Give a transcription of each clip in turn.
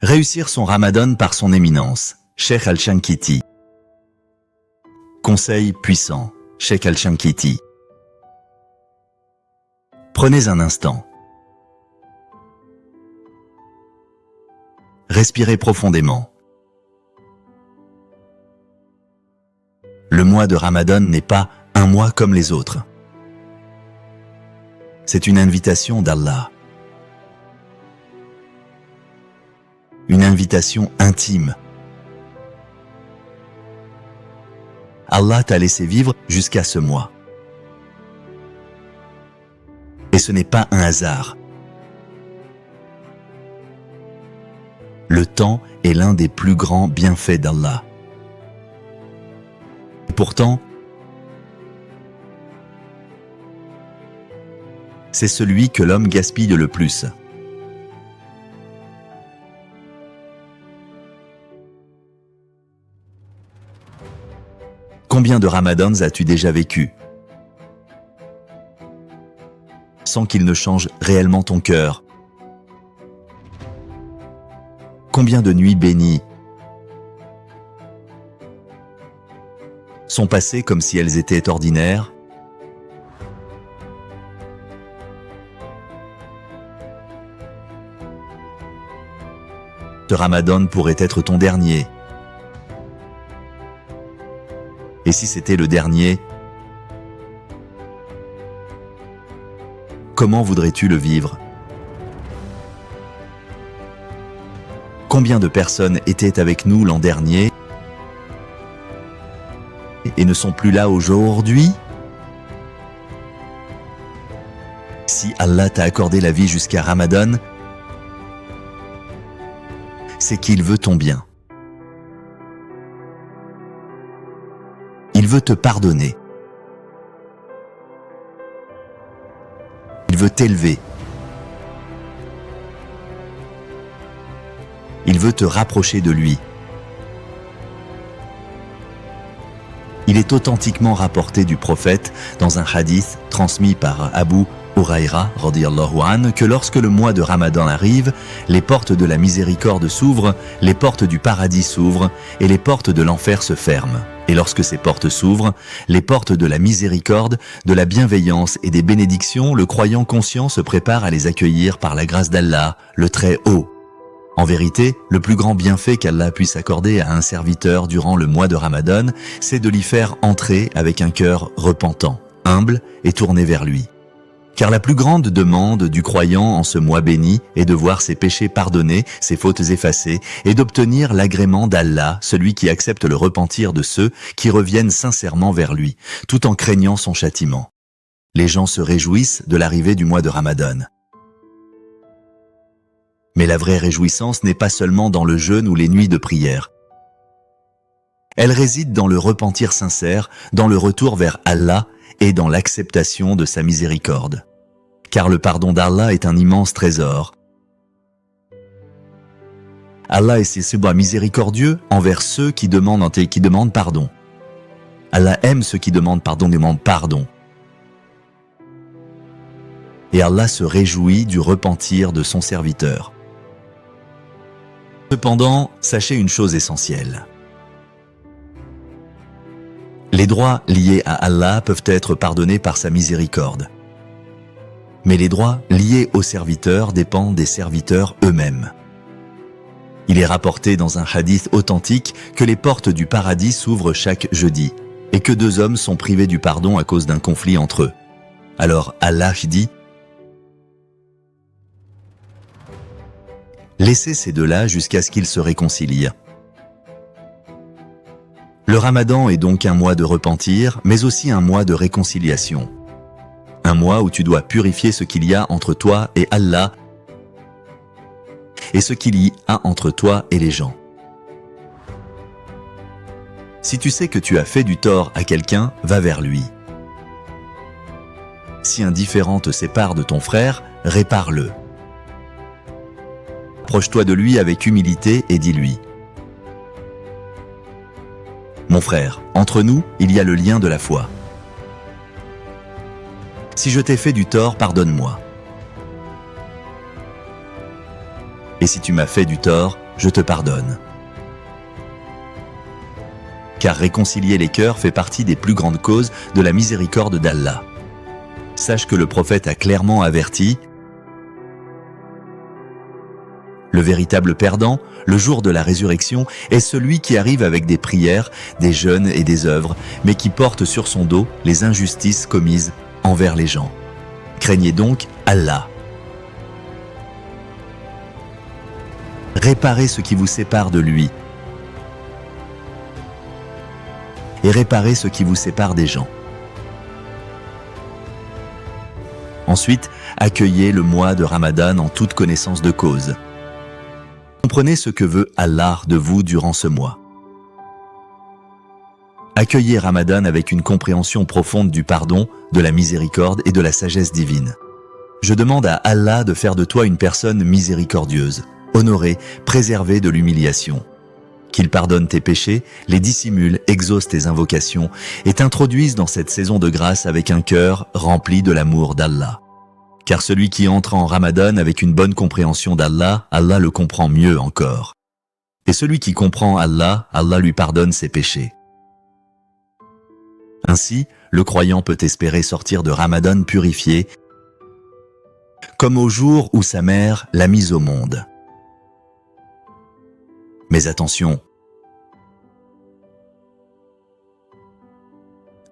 Réussir son ramadan par son éminence, Cheikh Al-Shankiti. Conseil puissant, Cheikh Al-Shankiti. Prenez un instant. Respirez profondément. Le mois de Ramadan n'est pas un mois comme les autres. C'est une invitation d'Allah. Une invitation intime. Allah t'a laissé vivre jusqu'à ce mois. Et ce n'est pas un hasard. Le temps est l'un des plus grands bienfaits d'Allah. Et pourtant, c'est celui que l'homme gaspille le plus. Combien de ramadans as-tu déjà vécu sans qu'il ne change réellement ton cœur? Combien de nuits bénies sont passées comme si elles étaient ordinaires? Ce Ramadan pourrait être ton dernier. Et si c'était le dernier, comment voudrais-tu le vivre? Combien de personnes étaient avec nous l'an dernier et ne sont plus là aujourd'hui? Si Allah t'a accordé la vie jusqu'à Ramadan, c'est qu'il veut ton bien. Il veut te pardonner. Il veut t'élever. Il veut te rapprocher de lui. Il est authentiquement rapporté du prophète dans un hadith transmis par Abu Huraira radiyallahu anhu que lorsque le mois de Ramadan arrive, les portes de la miséricorde s'ouvrent, les portes du paradis s'ouvrent et les portes de l'enfer se ferment. Et lorsque ces portes s'ouvrent, les portes de la miséricorde, de la bienveillance et des bénédictions, le croyant conscient se prépare à les accueillir par la grâce d'Allah, le Très-Haut. En vérité, le plus grand bienfait qu'Allah puisse accorder à un serviteur durant le mois de Ramadan, c'est de l'y faire entrer avec un cœur repentant, humble et tourné vers lui. Car la plus grande demande du croyant en ce mois béni est de voir ses péchés pardonnés, ses fautes effacées, et d'obtenir l'agrément d'Allah, celui qui accepte le repentir de ceux qui reviennent sincèrement vers lui, tout en craignant son châtiment. Les gens se réjouissent de l'arrivée du mois de Ramadan. Mais la vraie réjouissance n'est pas seulement dans le jeûne ou les nuits de prière. Elle réside dans le repentir sincère, dans le retour vers Allah et dans l'acceptation de sa miséricorde. Car le pardon d'Allah est un immense trésor. Allah est si miséricordieux envers ceux qui demandent pardon. Allah aime ceux qui demandent pardon. Et Allah se réjouit du repentir de son serviteur. Cependant, sachez une chose essentielle. Les droits liés à Allah peuvent être pardonnés par sa miséricorde. Mais les droits liés aux serviteurs dépendent des serviteurs eux-mêmes. Il est rapporté dans un hadith authentique que les portes du paradis s'ouvrent chaque jeudi et que 2 hommes sont privés du pardon à cause d'un conflit entre eux. Alors Allah dit « Laissez ces deux-là jusqu'à ce qu'ils se réconcilient. » Le Ramadan est donc un mois de repentir, mais aussi un mois de réconciliation. Un mois où tu dois purifier ce qu'il y a entre toi et Allah et ce qu'il y a entre toi et les gens. Si tu sais que tu as fait du tort à quelqu'un, va vers lui. Si un différend te sépare de ton frère, répare-le. Approche-toi de lui avec humilité et dis-lui: Mon frère, entre nous, il y a le lien de la foi. Si je t'ai fait du tort, pardonne-moi. Et si tu m'as fait du tort, je te pardonne. Car réconcilier les cœurs fait partie des plus grandes causes de la miséricorde d'Allah. Sache que le prophète a clairement averti: le véritable perdant, le jour de la résurrection, est celui qui arrive avec des prières, des jeûnes et des œuvres, mais qui porte sur son dos les injustices commises envers les gens. Craignez donc Allah. Réparez ce qui vous sépare de lui. Et réparez ce qui vous sépare des gens. Ensuite, accueillez le mois de Ramadan en toute connaissance de cause. Comprenez ce que veut Allah de vous durant ce mois. Accueillez Ramadan avec une compréhension profonde du pardon, de la miséricorde et de la sagesse divine. Je demande à Allah de faire de toi une personne miséricordieuse, honorée, préservée de l'humiliation. Qu'il pardonne tes péchés, les dissimule, exauce tes invocations et t'introduise dans cette saison de grâce avec un cœur rempli de l'amour d'Allah. Car celui qui entre en Ramadan avec une bonne compréhension d'Allah, Allah le comprend mieux encore. Et celui qui comprend Allah, Allah lui pardonne ses péchés. Ainsi, le croyant peut espérer sortir de Ramadan purifié, comme au jour où sa mère l'a mis au monde. Mais attention,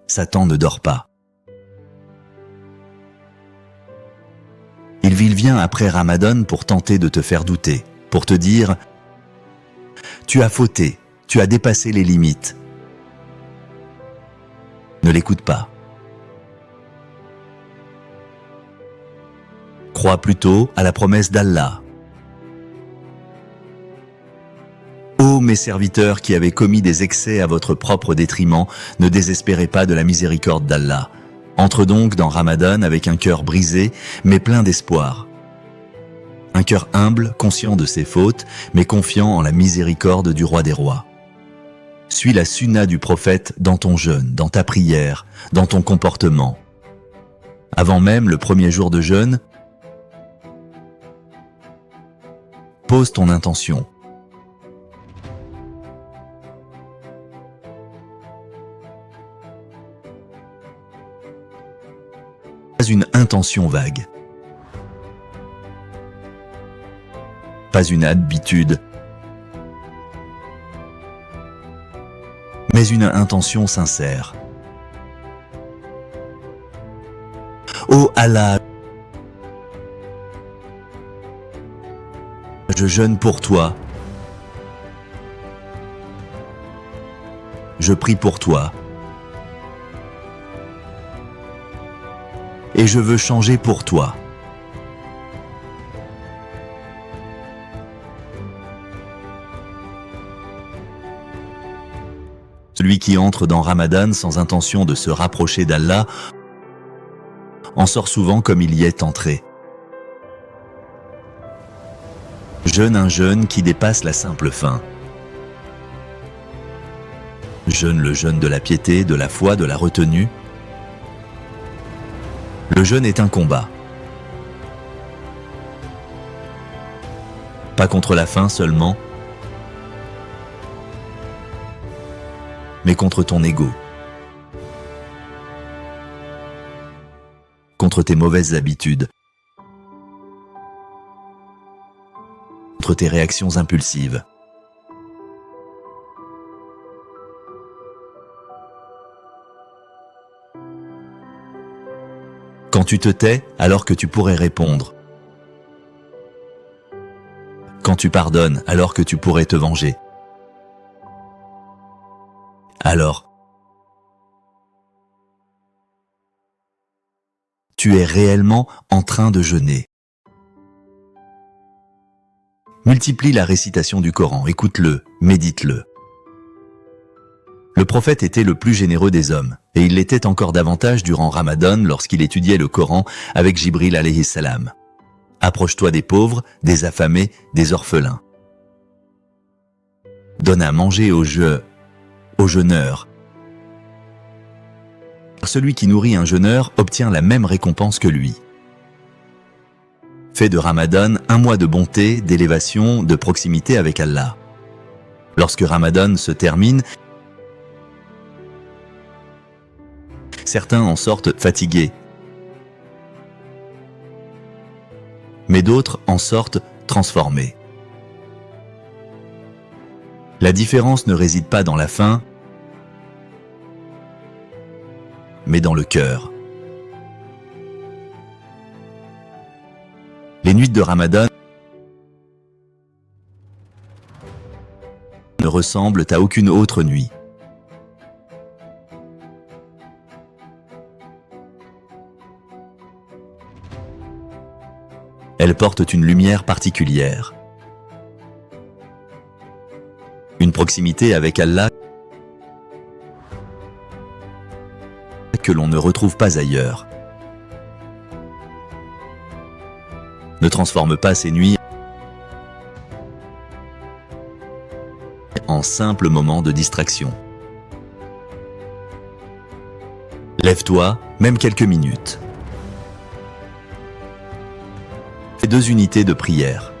Satan ne dort pas. Il vient après Ramadan pour tenter de te faire douter, pour te dire « Tu as fauté, tu as dépassé les limites. » Ne l'écoute pas. Crois plutôt à la promesse d'Allah. Ô mes serviteurs qui avez commis des excès à votre propre détriment, ne désespérez pas de la miséricorde d'Allah. Entre donc dans Ramadan avec un cœur brisé, mais plein d'espoir. Un cœur humble, conscient de ses fautes, mais confiant en la miséricorde du roi des rois. Suis la sunna du prophète dans ton jeûne, dans ta prière, dans ton comportement. Avant même le premier jour de jeûne, pose ton intention. Pas une intention vague. Pas une habitude. Mais une intention sincère. Ô Allah, je jeûne pour toi. Je prie pour toi. Et je veux changer pour toi. Celui qui entre dans Ramadan sans intention de se rapprocher d'Allah en sort souvent comme il y est entré. Jeûne un jeûne qui dépasse la simple faim. Jeûne le jeûne de la piété, de la foi, de la retenue. Le jeûne est un combat. Pas contre la faim seulement, mais contre ton ego. Contre tes mauvaises habitudes. Contre tes réactions impulsives. Quand tu te tais alors que tu pourrais répondre. Quand tu pardonnes alors que tu pourrais te venger. Alors, tu es réellement en train de jeûner. Multiplie la récitation du Coran, écoute-le, médite-le. Le prophète était le plus généreux des hommes, et il l'était encore davantage durant Ramadan lorsqu'il étudiait le Coran avec Jibril alayhi salam. Approche-toi des pauvres, des affamés, des orphelins. Donne à manger aux jeûneurs. Celui qui nourrit un jeûneur obtient la même récompense que lui. fait de Ramadan un mois de bonté, d'élévation, de proximité avec Allah. Lorsque Ramadan se termine, certains en sortent fatigués, mais d'autres en sortent transformés. La différence ne réside pas dans la faim, mais dans le cœur. Les nuits de Ramadan ne ressemblent à aucune autre nuit. Elles portent une lumière particulière, une proximité avec Allah que l'on ne retrouve pas ailleurs. Ne transforme pas ces nuits en simples moments de distraction. Lève-toi, même quelques minutes. Fais 2 unités de prière.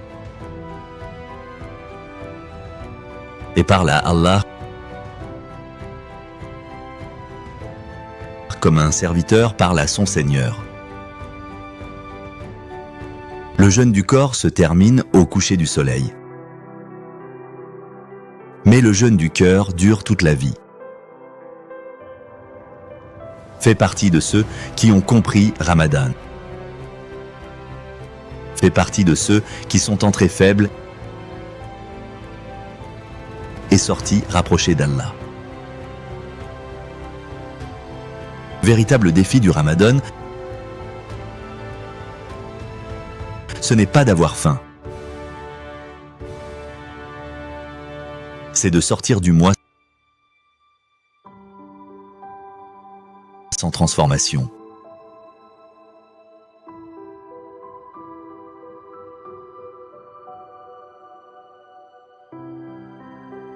Et parle à Allah comme un serviteur parle à son Seigneur. Le jeûne du corps se termine au coucher du soleil. Mais le jeûne du cœur dure toute la vie. Fais partie de ceux qui ont compris Ramadan. Fais partie de ceux qui sont entrés faibles et sortis rapprochés d'Allah. Véritable défi du Ramadan, ce n'est pas d'avoir faim. C'est de sortir du mois sans transformation.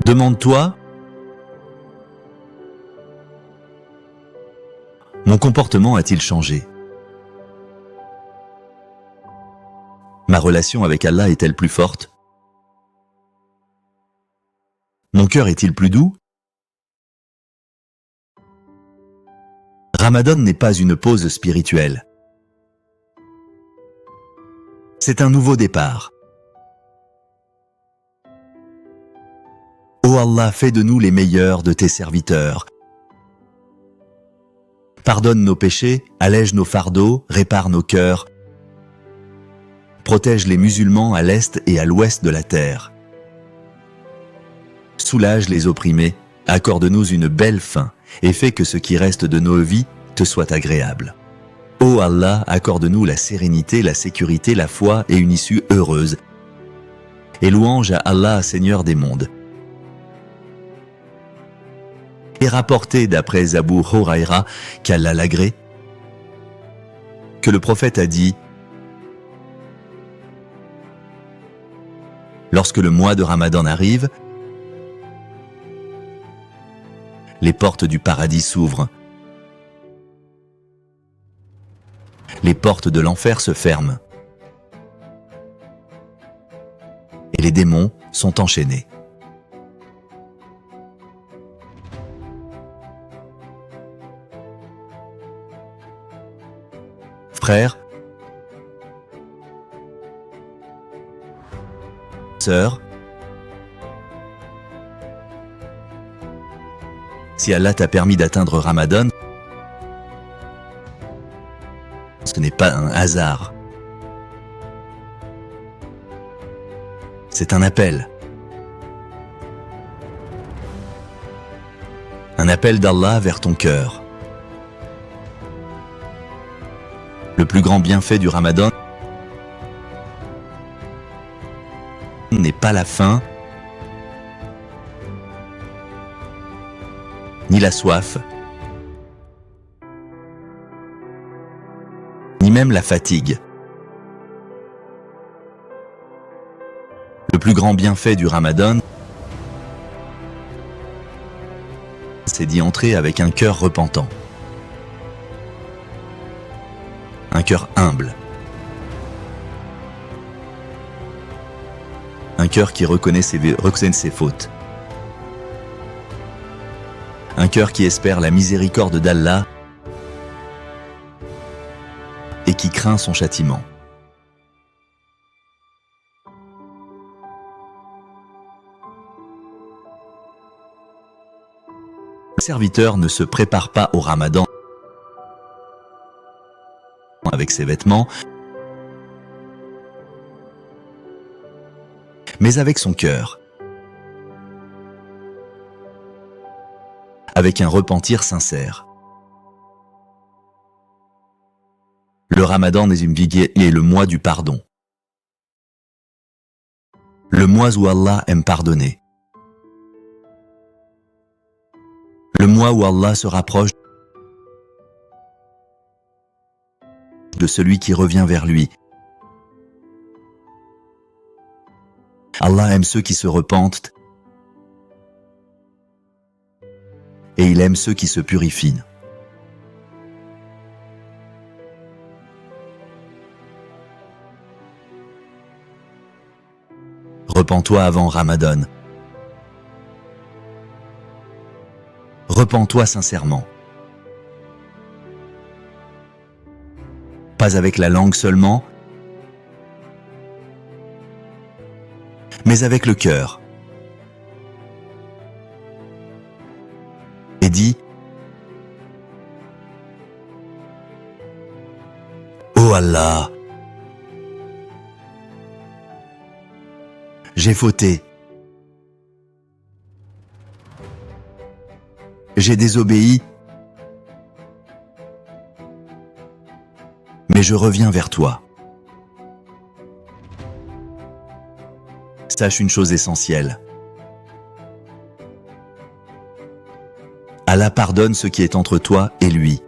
Demande-toi, mon comportement a-t-il changé? Ma relation avec Allah est-elle plus forte? Mon cœur est-il plus doux? Ramadan n'est pas une pause spirituelle. C'est un nouveau départ. Ô Allah, fais de nous les meilleurs de tes serviteurs. Pardonne nos péchés, allège nos fardeaux, répare nos cœurs. Protège les musulmans à l'est et à l'ouest de la terre. Soulage les opprimés, accorde-nous une belle fin et fais que ce qui reste de nos vies te soit agréable. Ô Allah, accorde-nous la sérénité, la sécurité, la foi et une issue heureuse. Et louange à Allah, Seigneur des mondes. Et rapporté d'après Abu Huraïra qu'Allah l'agrée, que le prophète a dit: lorsque le mois de Ramadan arrive, les portes du paradis s'ouvrent. Les portes de l'enfer se ferment. Et les démons sont enchaînés. Frères, sœurs, si Allah t'a permis d'atteindre Ramadan, ce n'est pas un hasard. C'est un appel. Un appel d'Allah vers ton cœur. Le plus grand bienfait du Ramadan n'est pas la faim, ni la soif, ni même la fatigue. Le plus grand bienfait du Ramadan, c'est d'y entrer avec un cœur repentant. Un cœur humble. un cœur qui reconnaît ses fautes. Un cœur qui espère la miséricorde d'Allah et qui craint son châtiment. Le serviteur ne se prépare pas au Ramadan avec ses vêtements, mais avec son cœur, avec un repentir sincère. Le Ramadan est le mois du pardon. Le mois où Allah aime pardonner. Le mois où Allah se rapproche de celui qui revient vers lui. Allah aime ceux qui se repentent et il aime ceux qui se purifient. Repens-toi avant Ramadan. Repens-toi sincèrement. Pas avec la langue seulement, mais avec le cœur. Et dis: Oh Allah, j'ai fauté. J'ai désobéi. Mais je reviens vers toi. Sache une chose essentielle. Allah pardonne ce qui est entre toi et lui.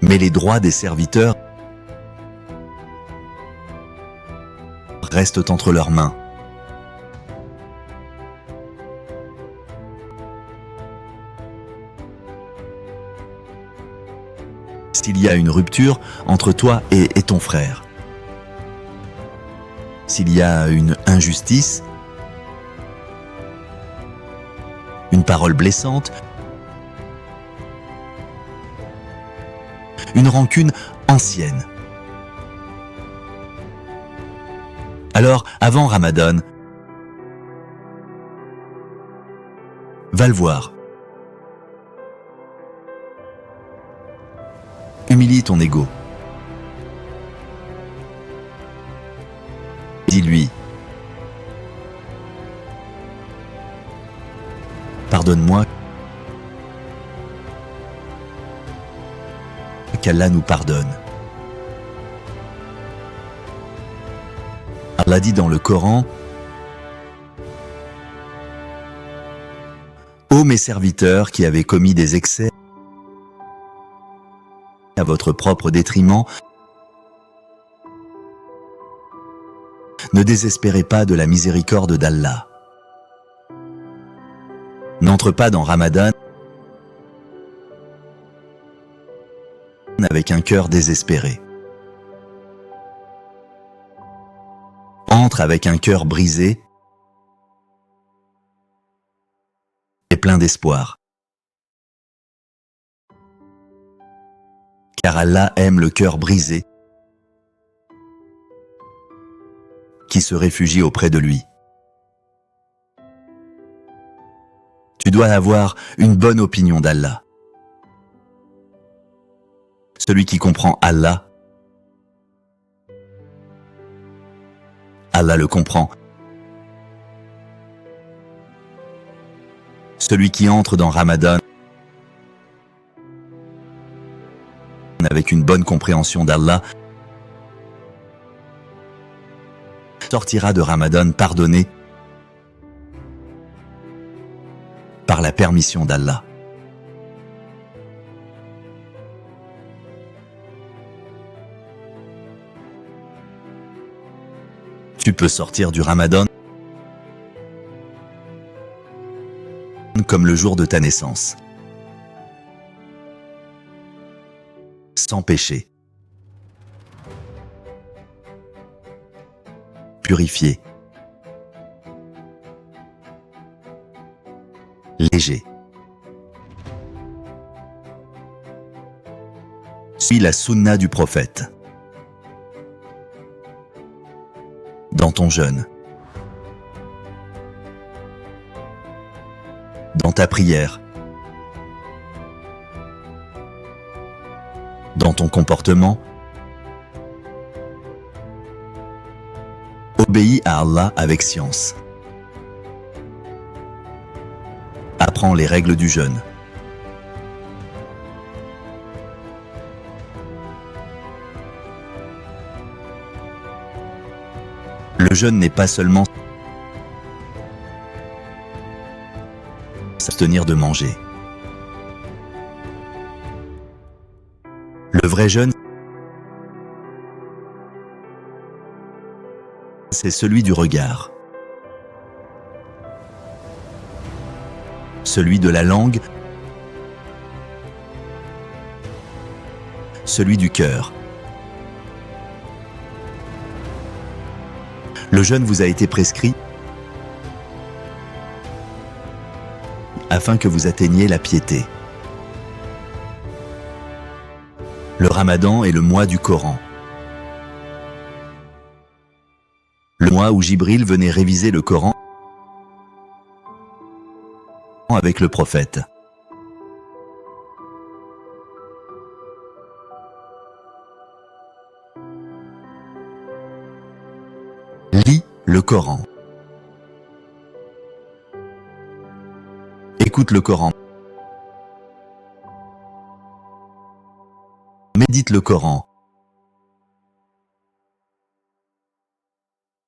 Mais les droits des serviteurs restent entre leurs mains. S'il y a une rupture entre toi et ton frère, s'il y a une injustice, une parole blessante, une rancune ancienne, alors avant Ramadan, va le voir. Humilie ton ego. Dis-lui: pardonne-moi, qu'Allah nous pardonne. Allah dit dans le Coran: Ô mes serviteurs qui avez commis des excès à votre propre détriment, ne désespérez pas de la miséricorde d'Allah. N'entre pas dans Ramadan avec un cœur désespéré. Entre avec un cœur brisé et plein d'espoir. Car Allah aime le cœur brisé qui se réfugie auprès de lui. Tu dois avoir une bonne opinion d'Allah. Celui qui comprend Allah, Allah le comprend. Celui qui entre dans Ramadan avec une bonne compréhension d'Allah sortira de Ramadan pardonné par la permission d'Allah. Tu peux sortir du Ramadan comme le jour de ta naissance, sans péché. purifié, léger. Suis la sunna du prophète. Dans ton jeûne, dans ta prière, dans ton comportement, obéis à Allah avec science. Apprends les règles du jeûne. Le jeûne n'est pas seulement s'abstenir de manger. Le vrai jeûne, c'est celui du regard, celui de la langue, celui du cœur. Le jeûne vous a été prescrit afin que vous atteigniez la piété. Le Ramadan est le mois du Coran. Le mois où Jibril venait réviser le Coran avec le prophète. Lis le Coran. Écoute le Coran. Médite le Coran.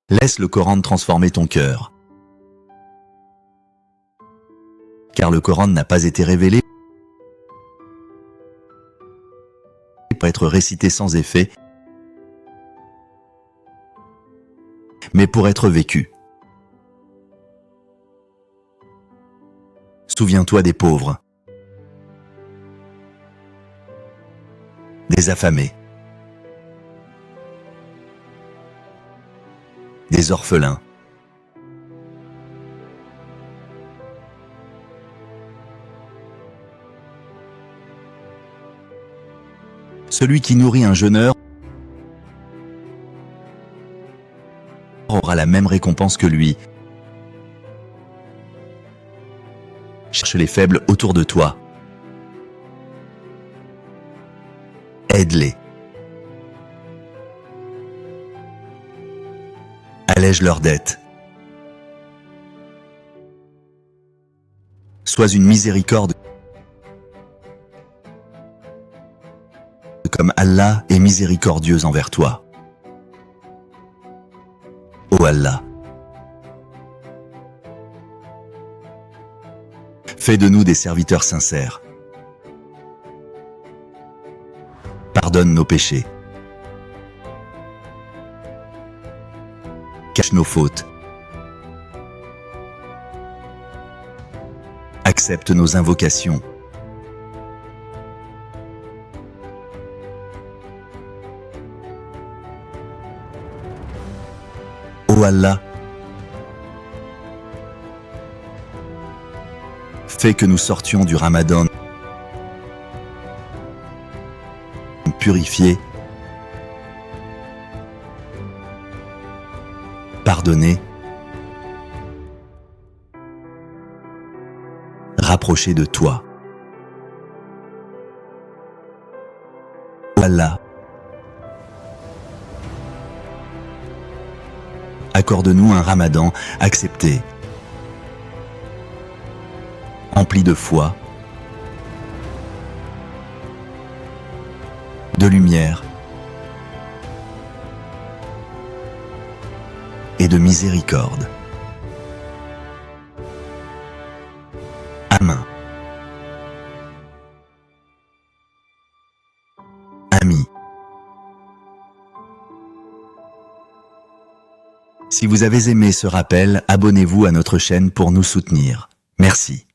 Laisse le Coran transformer ton cœur. Car le Coran n'a pas été révélé pour être récité sans effet, mais pour être vécu. Souviens-toi des pauvres, des affamés, des orphelins, celui qui nourrit un jeûneur aura la même récompense que lui. Cherche les faibles autour de toi. Aide-les. Allège leurs dettes. Sois une miséricorde comme Allah est miséricordieux envers toi. Ô Allah, fais de nous des serviteurs sincères. Pardonne nos péchés. Cache nos fautes. Accepte nos invocations. Ô Allah, fais que nous sortions du Ramadan purifiés, pardonnés, rapprochés de toi. Ô Allah, accorde-nous un Ramadan accepté, empli de foi, de lumière et de miséricorde. Amen. Amis. Si vous avez aimé ce rappel, abonnez-vous à notre chaîne pour nous soutenir. Merci.